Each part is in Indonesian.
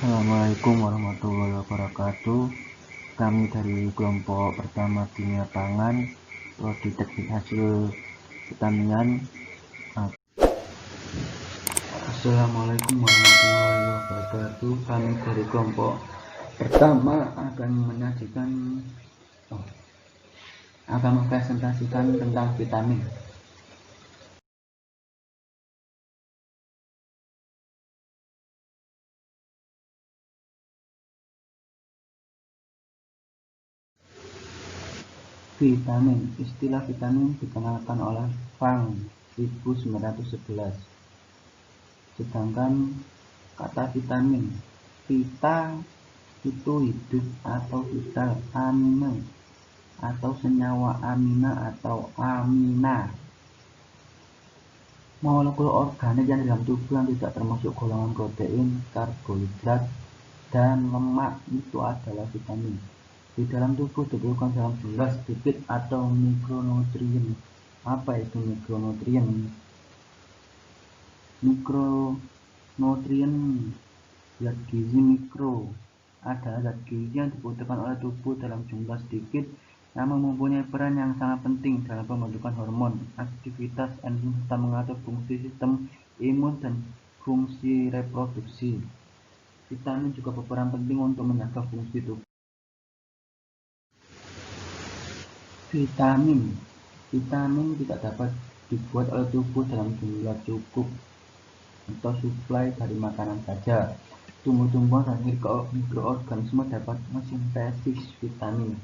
Assalamualaikum warahmatullahi wabarakatuh. Kami dari kelompok pertama kimia pangan, prodi teknik hasil pertanian. Assalamualaikum warahmatullahi wabarakatuh. Kami dari kelompok pertama akan mempresentasikan tentang vitamin. Vitamin. Istilah vitamin dikenalkan oleh Fang 1911. Sedangkan kata vitamin, vita itu hidup atau vital, amina atau senyawa amina atau amina, molekul organik yang dalam tubuh yang tidak termasuk golongan protein, karbohidrat, dan lemak itu adalah vitamin. Di dalam tubuh diperlukan dalam jumlah sedikit atau mikronutrien. Apa itu mikronutrien? Mikronutrien, zat gizi mikro, adalah zat gizi yang dibutuhkan oleh tubuh dalam jumlah sedikit yang mempunyai peran yang sangat penting dalam pembentukan hormon, aktivitas enzim serta mengatur fungsi sistem imun dan fungsi reproduksi. Vitamin juga berperan penting untuk menjaga fungsi tubuh. Vitamin tidak dapat dibuat oleh tubuh dalam jumlah cukup atau suplai dari makanan saja. Tumbuh-tumbuhan dan mikroorganisme dapat mensintesis vitamin.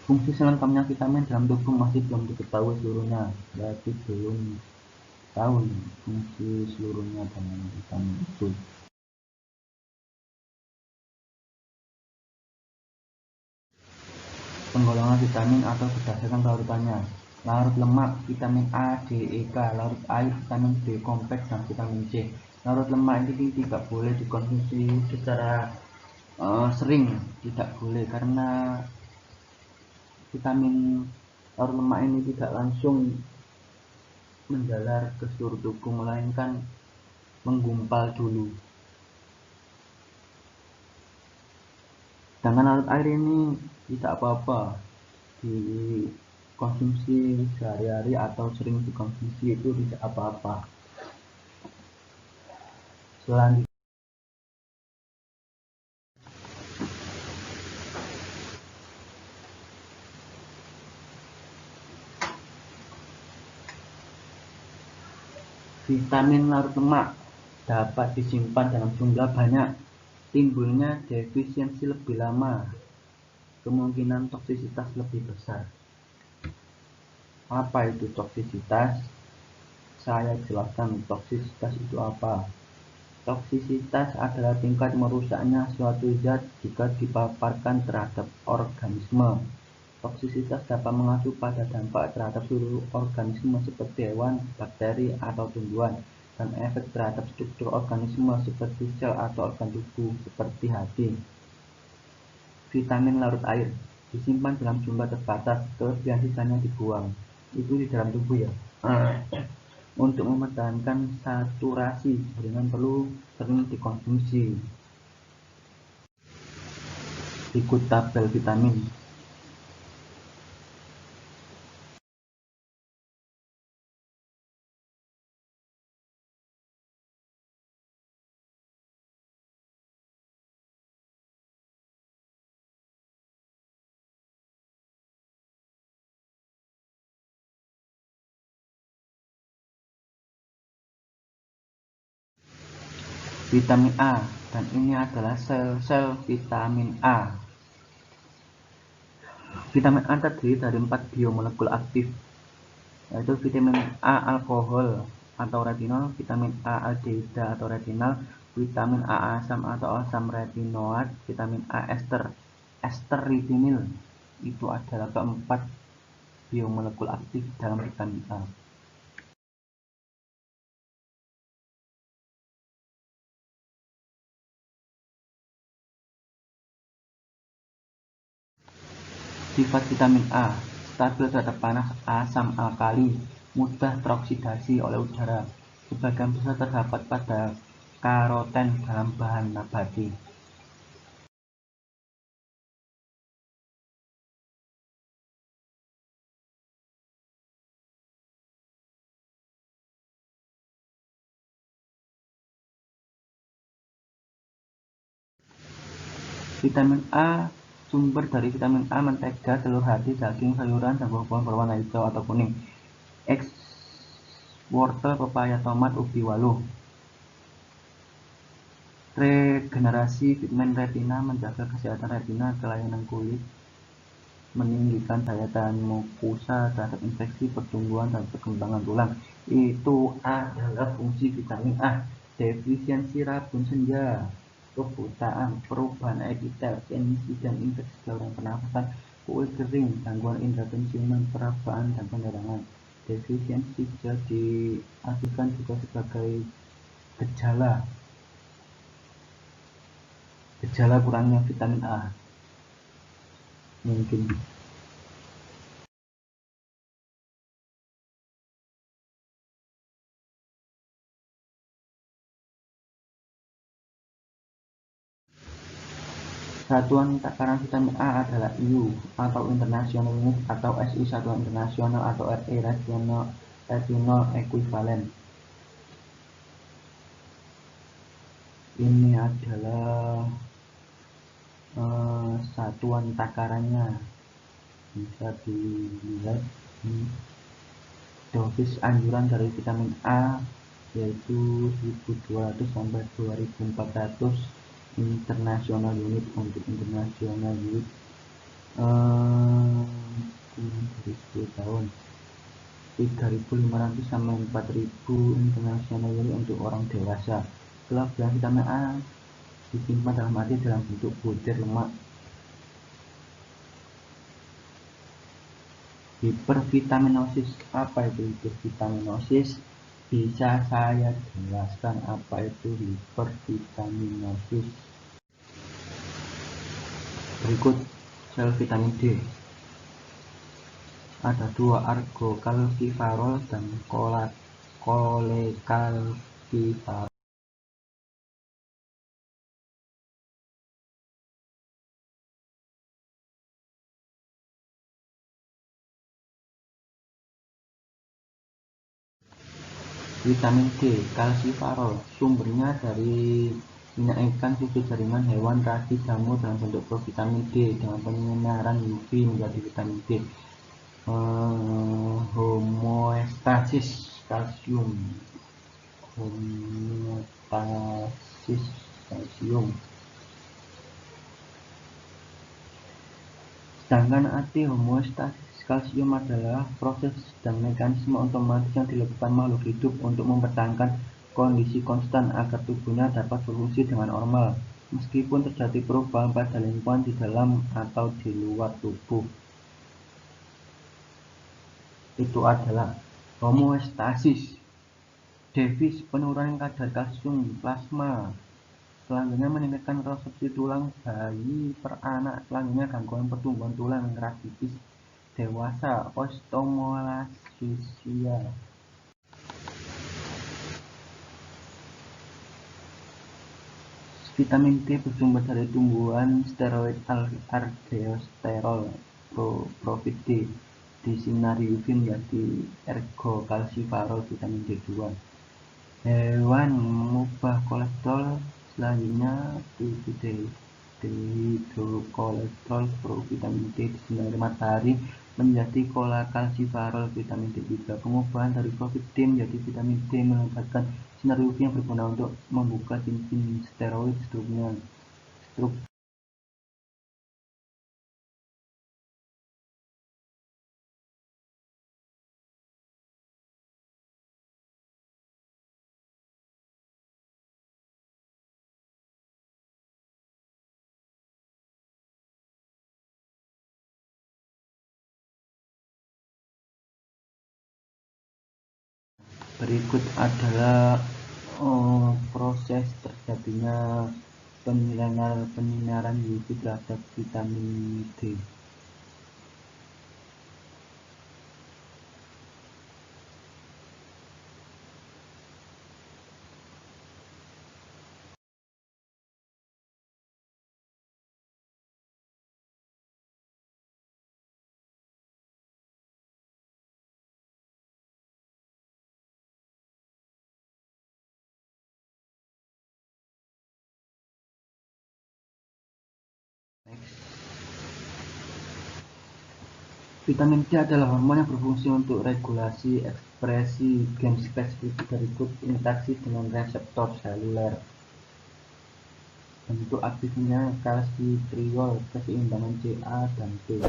Fungsi selengkapnya vitamin dalam tubuh masih belum diketahui seluruhnya. Berarti belum tahu fungsi seluruhnya dalam vitamin itu. Penggolongan vitamin atau berdasarkan larutannya. Larut lemak vitamin A, D, E, K. Larut air vitamin B kompleks dan vitamin C. Larut lemak ini tidak boleh dikonsumsi secara sering, tidak boleh, karena vitamin larut lemak ini tidak langsung menjalar ke seluruh tubuh, melainkan menggumpal dulu. Sedangkan larut air ini tidak apa-apa dikonsumsi sehari-hari atau sering dikonsumsi, itu tidak apa-apa. Selanjutnya, vitamin larut lemak dapat disimpan dalam jumlah banyak. Timbulnya defisiensi lebih lama, kemungkinan toksisitas lebih besar. Apa itu toksisitas? Saya jelaskan toksisitas itu apa. Toksisitas adalah tingkat merusaknya suatu zat jika dipaparkan terhadap organisme. Toksisitas dapat mengacu pada dampak terhadap seluruh organisme seperti hewan, bakteri, atau tumbuhan, dan efek terhadap struktur organisme seperti sel atau organ tubuh seperti hati. Vitamin larut air disimpan dalam jumlah terbatas, kelebihan sisanya dibuang. Itu di dalam tubuh ya. Untuk mempertahankan saturasi, jaringan perlu sering dikonsumsi. Ikut tabel vitamin. Vitamin A, dan ini adalah sel-sel vitamin A. Vitamin A terdiri dari 4 biomolekul aktif, yaitu vitamin A alkohol atau retinol, vitamin A aldehida atau retinal, vitamin A asam atau asam retinoat, vitamin A ester, ester retinil. Itu adalah keempat biomolekul aktif dalam vitamin A. Sifat vitamin A. stabil terhadap panas, asam alkali, mudah teroksidasi oleh udara. Sebagian besar terdapat pada karoten dalam bahan nabati. Vitamin A. Sumber dari vitamin A: mentega, telur hati, daging, sayuran, dan buah-buahan berwarna hijau atau kuning. X. Wortel, pepaya, tomat, ubi, waluh. Regenerasi vitamin retina: menjaga kesehatan retina, kelainan kulit, meninggikan daya tahan mukosa terhadap infeksi, pertumbuhan dan perkembangan tulang. Itu adalah fungsi vitamin A. Defisiensi rabun senja, kebutaan, perubahan epitel, emisi dan infeksi saluran pernafasan, kulit kering, gangguan indera penciuman, perabaan, dan penderangan. Defisiensi bisa diartikan juga sebagai gejala kurangnya vitamin A. Mungkin satuan takaran vitamin A adalah IU atau International Unit, atau SI satuan internasional, atau RE retinol equivalent. Ini adalah satuan takarannya, bisa dilihat. Dosis anjuran dari vitamin A yaitu 1200 sampai 2400 international unit. Untuk international unit dari 10 tahun 3500 sampai 4000 international unit untuk orang dewasa. Kelebihan vitamin A: disimpan dalam hati dalam bentuk butir lemak. Hipervitaminosis. Apa itu hipervitaminosis? Bisa saya jelaskan apa itu hipervitaminosis? Berikut sel vitamin D. Ada dua, argokalsiferol dan kolekalsiferol. Vitamin D, kalsiferol, sumbernya dari minyak ikan, susu jaringan hewan, ragi, jamur dalam bentuk provitamin D dengan penyinaran UV menjadi vitamin D. Homeostasis kalsium. Sedangkan anti-homeostasis kalsium adalah proses dan mekanisme otomatis yang dilakukan makhluk hidup untuk mempertahankan kondisi konstan agar tubuhnya dapat berfungsi dengan normal meskipun terjadi perubahan pada lingkungan di dalam atau di luar tubuh. Itu adalah homeostasis. Devis: penurunan kadar kalsium plasma. Selanjutnya, meningkatkan resorpsi tulang bayi per anak. Selanjutnya, gangguan pertumbuhan tulang rakitis dewasa, osteomalacia. Vitamin D bersumber dari tumbuhan steroid aldosterol profit D. Disinari UV menjadi ergokalsiferol vitamin D2. Hewan mengubah kolesterol. Selanjutnya, dihidrokolesterol vitamin D disinari matahari menjadi kolekalsiferol vitamin D3. Pengubahan dari profit D menjadi vitamin D melibatkan sinar UV yang berguna untuk membuka cincin steroid strukturnya. Berikut adalah proses terjadinya penyinaran UV terhadap vitamin D. Vitamin D adalah hormon yang berfungsi untuk regulasi ekspresi gen spesifik berikut interaksi dengan reseptor seluler. Bentuk aktifnya kalsitriol, keseimbangan Ca dan P.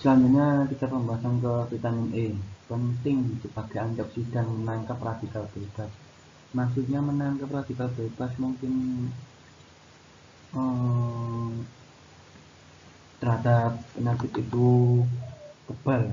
Selanjutnya kita pembahasan ke vitamin E. Penting sebagai antioksidan menangkap radikal bebas. Maksudnya menangkap radikal bebas mungkin terhadap penyakit itu kebal.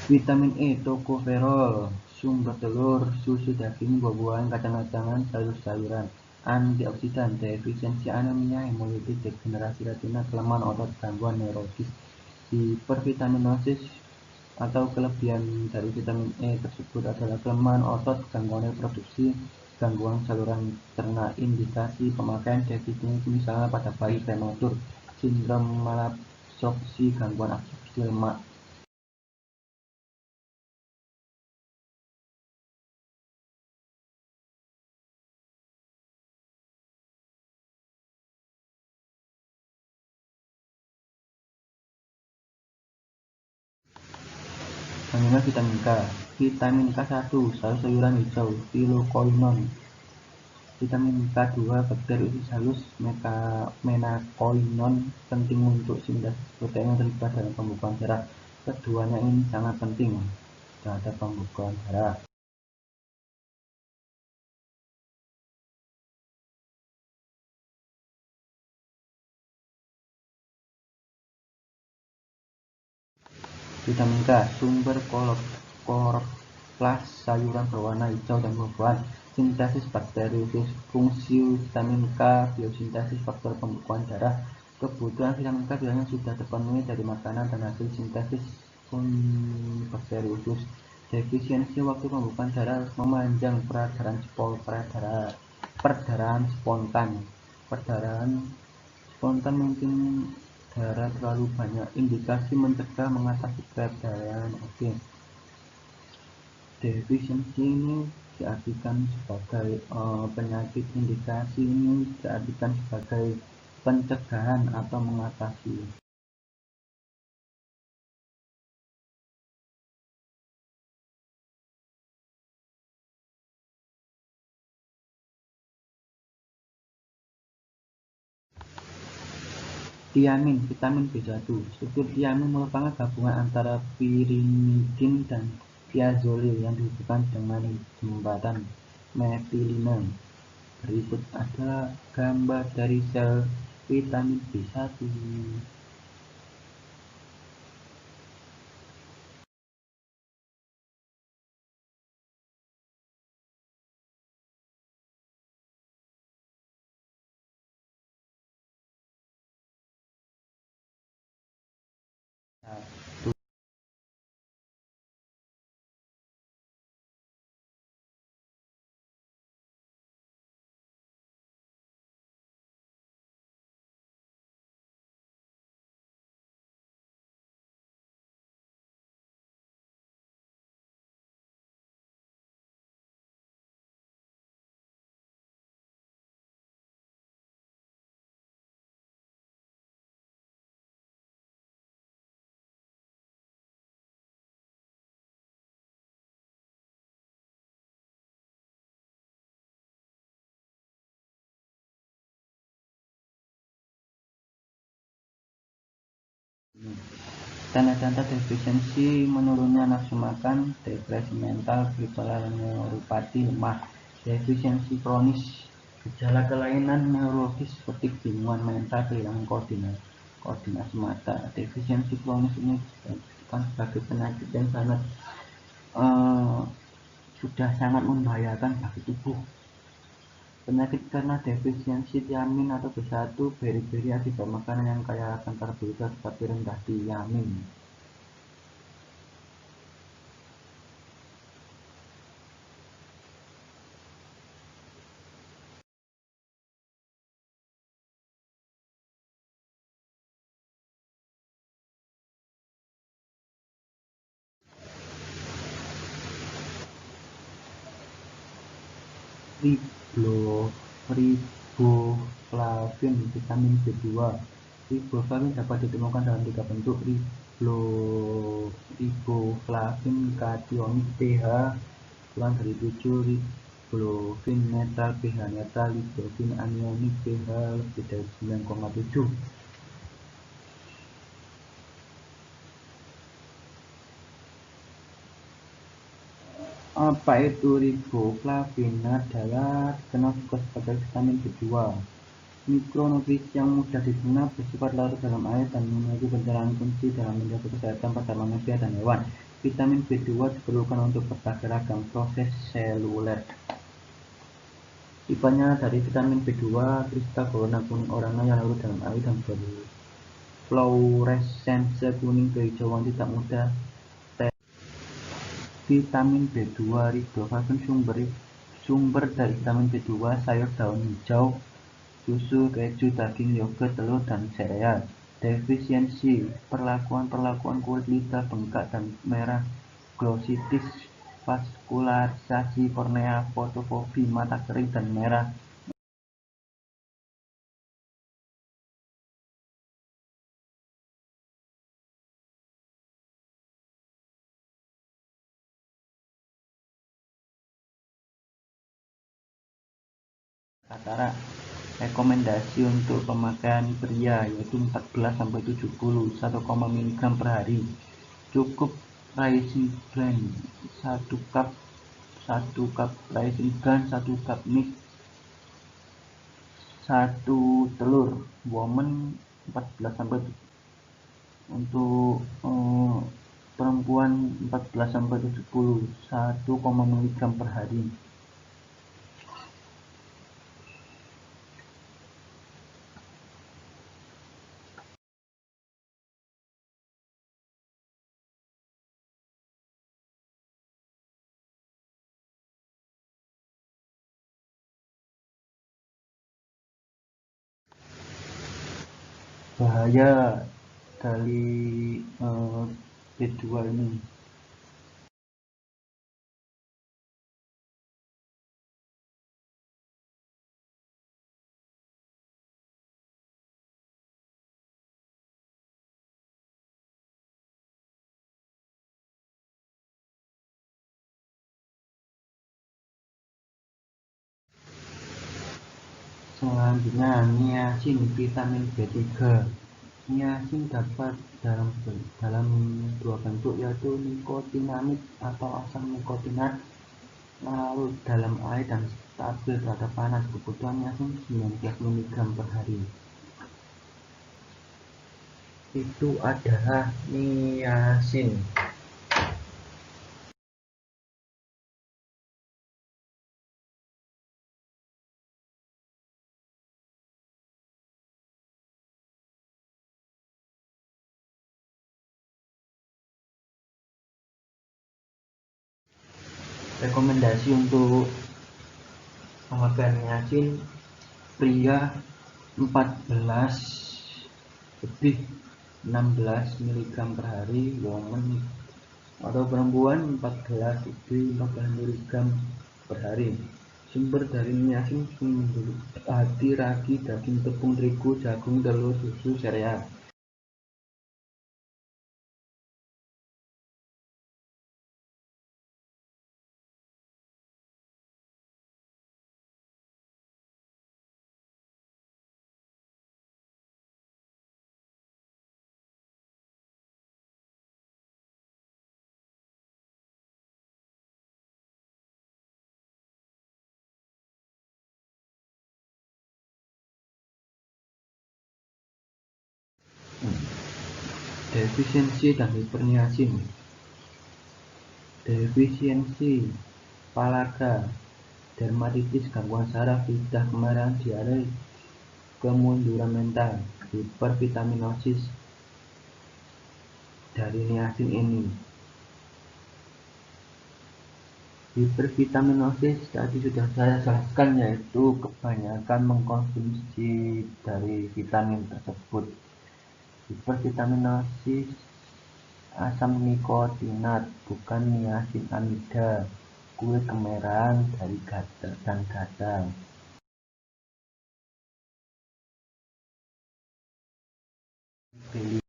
Vitamin E, tokoferol, sumber telur, susu, daging, buah-buahan, kacang-kacangan, sayur-sayuran. Antioksidan, defisiensi anemia, hemolitik, degenerasi retina, kelemahan otot, gangguan neurologis, hipervitaminosis atau kelebihan dari vitamin E tersebut adalah kelemahan otot, gangguan reproduksi, gangguan saluran cerna. Indikasi pemakaian defisiensi misalnya pada bayi prematur, sindrom malabsorpsi, gangguan absorpsi lemak. Selanjutnya vitamin K. Vitamin K1, sayur-sayuran hijau, pilokoinon. Vitamin K2, bakteri usus halus, menakoinon, penting untuk sintesis protein yang terlibat dalam pembukaan darah. Keduanya ini sangat penting terhadap pembukaan darah. Vitamin K, sumber kloroflas, sayuran berwarna hijau dan buah-buahan. Sintesis bakteri usus. Fungsi vitamin K, biosintesis faktor pembukaan darah. Kebutuhan vitamin K biasanya sudah terpenuhi dari makanan dan hasil sintesis bakteri usus. Defisiensi waktu pembukaan darah memanjang perdarahan spontan. Perdarahan spontan mungkin darah terlalu banyak. Indikasi mencegah mengatasi perdarahan. Oke. Defisiensi ini diartikan sebagai penyakit. Indikasi ini diartikan sebagai pencegahan atau mengatasi. Tiamin, vitamin B1. Struktur tiamin merupakan gabungan antara pirimidin dan thiazolil yang dihubungkan dengan jembatan metilina. Berikut adalah gambar dari sel vitamin B1. Tanda-tanda defisiensi: menurunnya nafsu makan, depresi mental, bipolar neuropati, lemah, Defisiensi kronis, gejala kelainan neurologis seperti kebingungan mental, kehilangan koordinasi mata. Defisiensi kronis ini bukan sebagai penyakit yang eh, sudah sangat membahayakan bagi tubuh. Penyakit karena defisiensi tiamin atau B1 beri-beri akibat makanan yang kaya akan karbohidrat seperti rendah tiamin. Riboflavin, vitamin B2. Riboflavin dapat ditemukan dalam 3 bentuk: riboflavin kationik pH kurang dari 7, riboflavin netral pH netral, riboflavin anionik pH lebih dari 9,7. Apa itu riboflavin? Adalah dikenal juga sebagai vitamin B2. Mikronutrisi yang mudah dicerna, bersifat larut dalam air, dan memiliki pencerahan kunci dalam menjaga kesehatan pada manusia dan hewan. Vitamin B2 diperlukan untuk berbagai ragam proses seluler. Tipenya dari vitamin B2, kristal berwarna kuning oranye yang larut dalam air dan berfluoressensi kuning kehijauan tidak mudah. Vitamin B2, riboflavin sumber dari vitamin B2, sayur daun hijau, susu, keju, daging, yogurt, telur, dan sereal. Defisiensi, perlakuan kulit lidah bengkak dan merah, glositis, vaskularisasi kornea, fotofobi, mata kering dan merah. Katarak. Rekomendasi untuk pemakaian pria yaitu 14-70 1, mg per hari. Cukup rising bran 1 cup, 1 cup rising bran, 1 cup mix, 1 telur. Woman 14 untuk perempuan 14-70 1, mg per hari. Bahaya dari B2 ini. Selanjutnya, niacin, vitamin B3. Niacin dapat dalam 2 bentuk, yaitu nikotinamid atau asam nikotinat, larut dalam air dan stabil terhadap panas. Kebutuhan niacin 19 mg per hari. Itu adalah niacin. Rekomendasi untuk pemakaian niacin: pria 14 lebih 16 mg per hari, woman atau perempuan 14 lebih 14 mg per hari. Sumber dari niacin: sumber hati, ragi, daging, tepung terigu, jagung, telur, susu, sereal. Defisiensi dan hiperniasin. Defisiensi palaga, dermatitis, gangguan saraf, lidah, kemerahan, diare, kemunduran mental, hipervitaminosis dari niacin ini. Hipervitaminosis tadi sudah saya jelaskan, yaitu kebanyakan mengkonsumsi dari vitamin tersebut. Hipervitaminosis asam nikotinat, bukan niacinamida, kulit kemerahan dari gatal dan gatal. Beli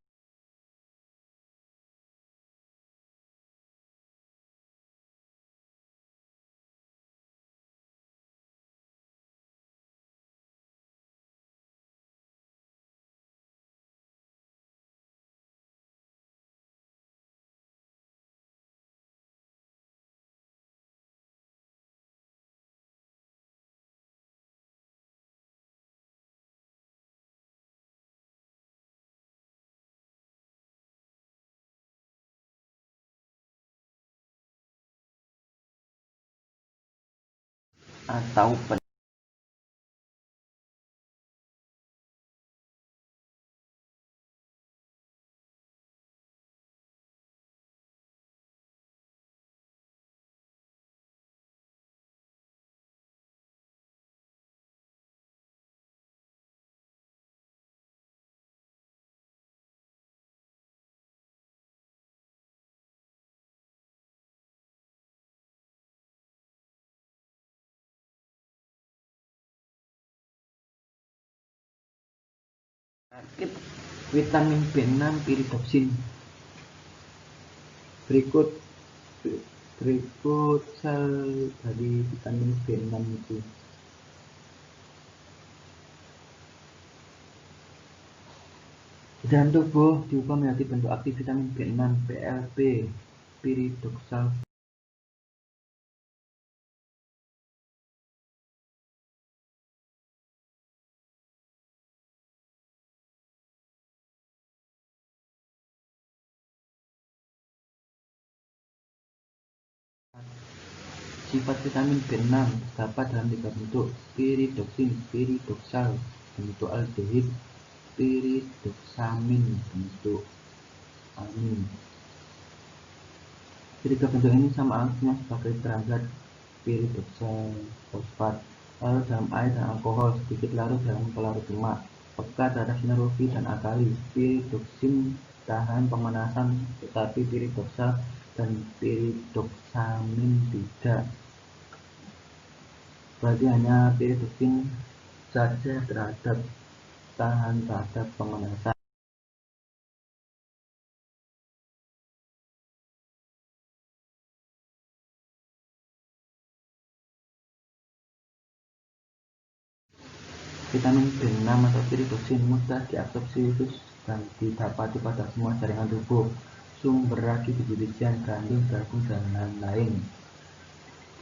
atau penyakit vitamin B6 piridoksin. Berikut berikut sel dari vitamin B6 itu. Di dalam tubuh diubah menjadi bentuk aktif vitamin B6, PLB, piridoksal. Sifat vitamin B6 terdapat dalam 3 bentuk: piridoksin, piridoksal bentuk aldehid, piridoksamin bentuk amin. Ketiga bentuk ini sama artinya sebagai derajat piridoksal fosfat. Larut dalam air dan alkohol, sedikit larut dalam pelarut lemak, pekat terhadap sinerofi dan alkali. Piridoksin tahan pemanasan, tetapi piridoksal dan piridoksamin tidak. Berarti hanya piridoksin saja tahan terhadap pemanasan. Vitamin B6 atau piridoksin mudah diabsorpsi usus dan didapati pada semua jaringan tubuh, sumber ragi, biji-bijian, gandum, jagung, dan lain-lain.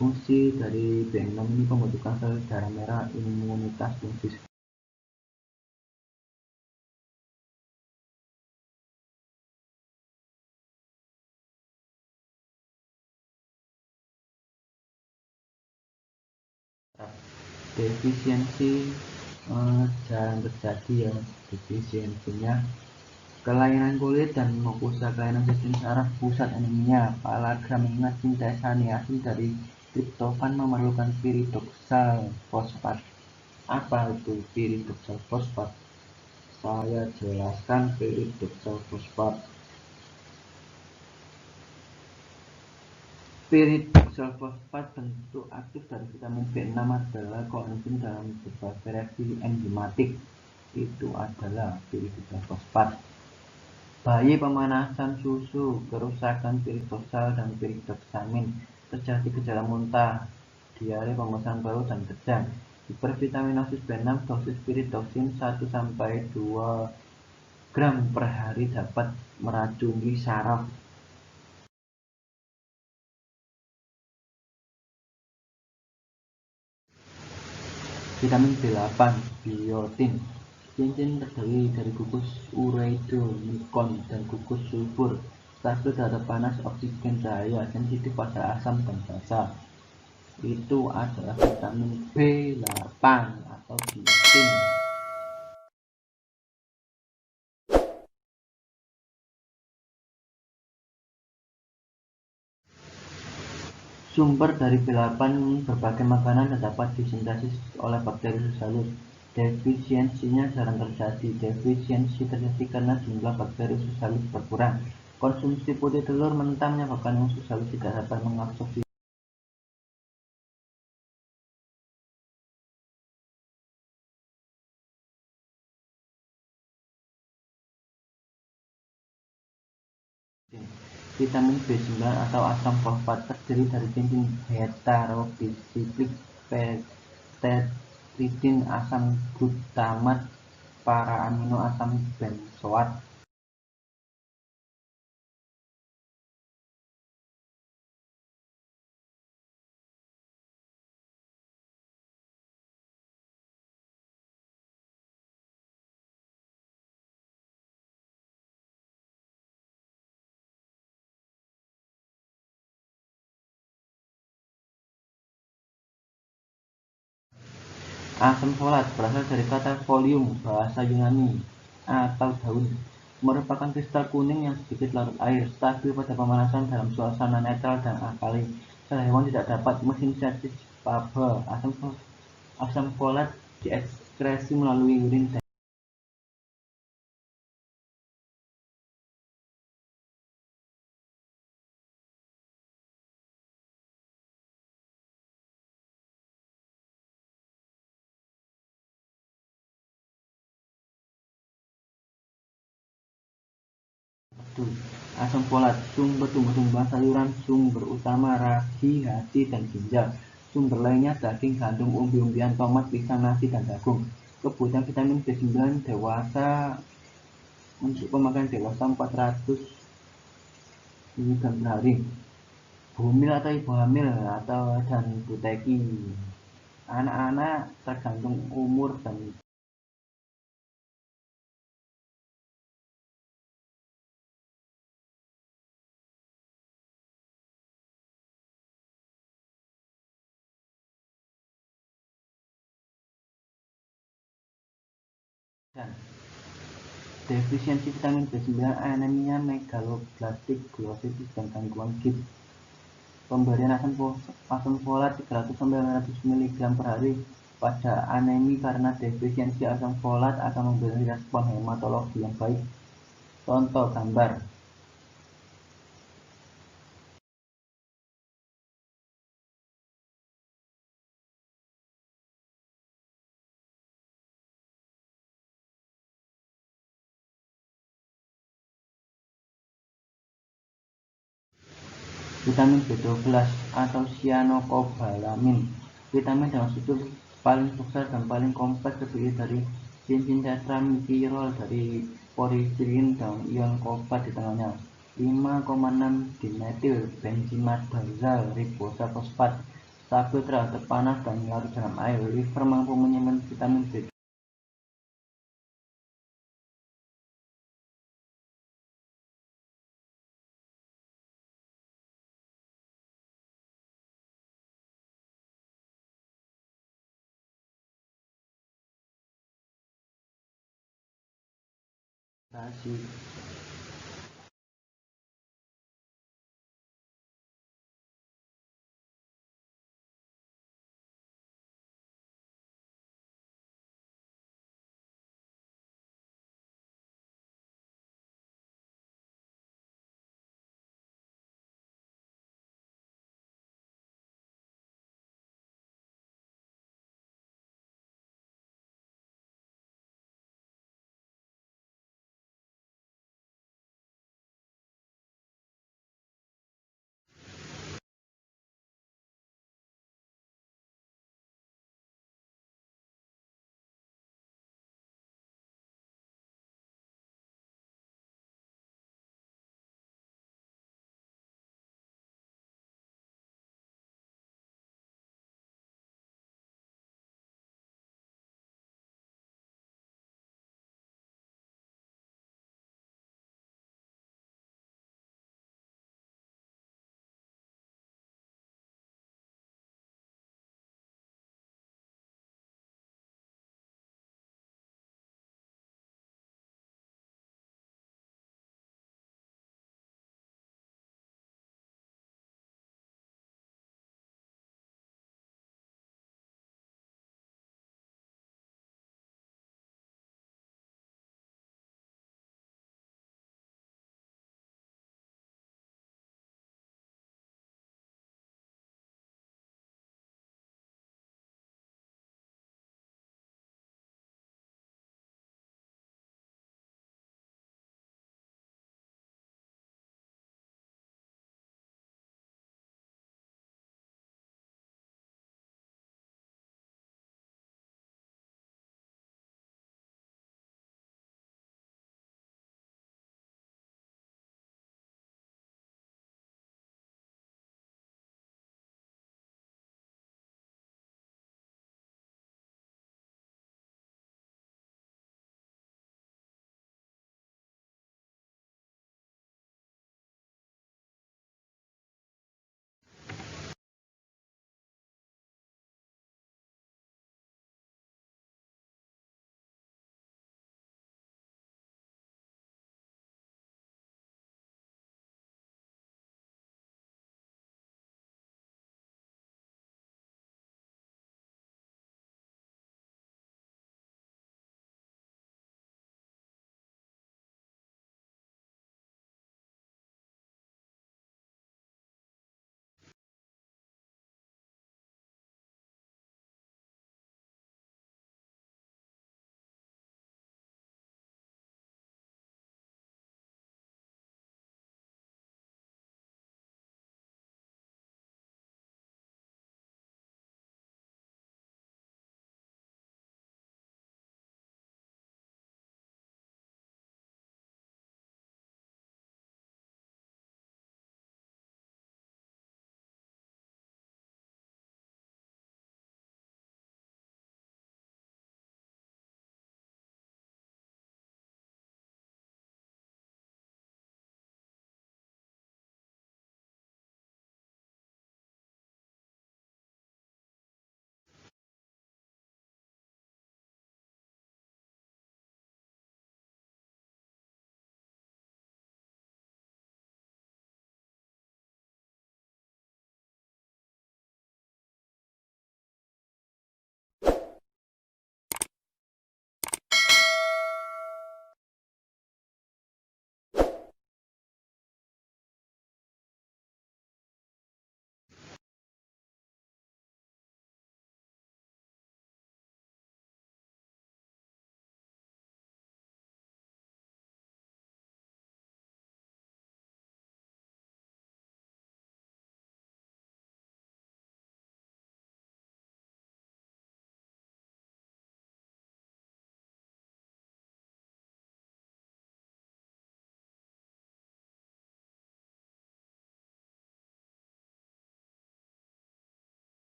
Fungsi dari B6 ini pembentukan sel darah merah, imunitas, fungsi defisiensi jarang terjadi, ya. Defisiensinya kelainan kulit dan mukosa, kelainan sistem saraf, pusat anemia, palaga, mengingat sintesa niacin dari triptofan memerlukan piridoksal fosfat. Apa itu piridoksal fosfat? Saya jelaskan piridoksal fosfat. Piridoksal fosfat bentuk aktif dari vitamin B6 adalah koenzim dalam berbagai reaksi enzimatik. Itu adalah piridoksal fosfat. Bayi, pemanasan susu, kerusakan piridoksal dan piridoksamin, terjadi gejala muntah, diare, pembesaran perut, dan kejang. Hipervitaminosis B6, dosis piridoksin 1-2 gram per hari dapat meracuni saraf. Vitamin B8, biotin. Cincin terdiri dari gugus uredo-nikon dan gugus sulfur, stabil terhadap panas, oksigen, cahaya, sensitif pada asam dan basa. Itu adalah vitamin B8 atau biotin. Sumber dari B8 berbagai makanan yang dapat disintesis oleh bakteri usus halus. Defisiensinya jarang terjadi. Defisiensi terjadi karena jumlah bakteri usus halus berkurang. Konsumsi putih telur mentah menyebabkan usus halus tidak dapat mengabsorpsi. Vitamin B9 atau asam fosfat terdiri dari cincin heterobisiklik peptidin, asam glutamat, para amino asam benzoat. Asam folat berasal dari kata folium bahasa Yunani atau daun, merupakan kristal kuning yang sedikit larut air, stabil pada pemanasan dalam suasana netral dan alkali. Sel hewan tidak dapat mensintesis PABA. Asam folat diekskresi melalui urin dan madu. Asam folat sumber tumbuh-tumbuhan sayuran, sumber utama ragi, hati, dan ginjal. Sumber lainnya daging, gandum, umbi-umbian, tomat, pisang, nasi, dan jagung. Kebutuhan vitamin B9 dewasa untuk pemakaian dewasa 400 mg per hari. Bumil atau ibu hamil atau dan buteki. Anak-anak tergantung umur dan defisiensi vitamin B9, anemia, megaloblastik, glositis, dan gangguan gips. Pemberian asam folat 300-500 mg per hari pada anemi karena defisiensi asam folat akan memberi respon hematologi yang baik. Contoh gambar. Vitamin B12 atau cyanocobalamin. Vitamin dengan struktur paling besar dan paling kompleks terdiri dari cincin tetramethylrol dari porfirin dan ion kobat di tengahnya. 5,6 dimetil benzimidazal ribosa fosfat, stabil terhadap panas dan larut dalam air. Liver mampu menyimpan vitamin B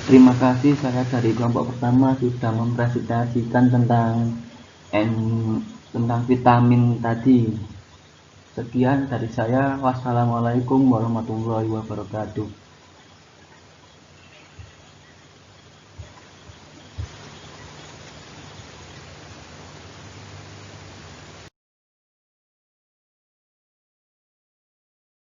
Terima kasih, saya dari kelompok pertama sudah mempresentasikan tentang vitamin tadi. Sekian dari saya. Wassalamualaikum warahmatullahi wabarakatuh.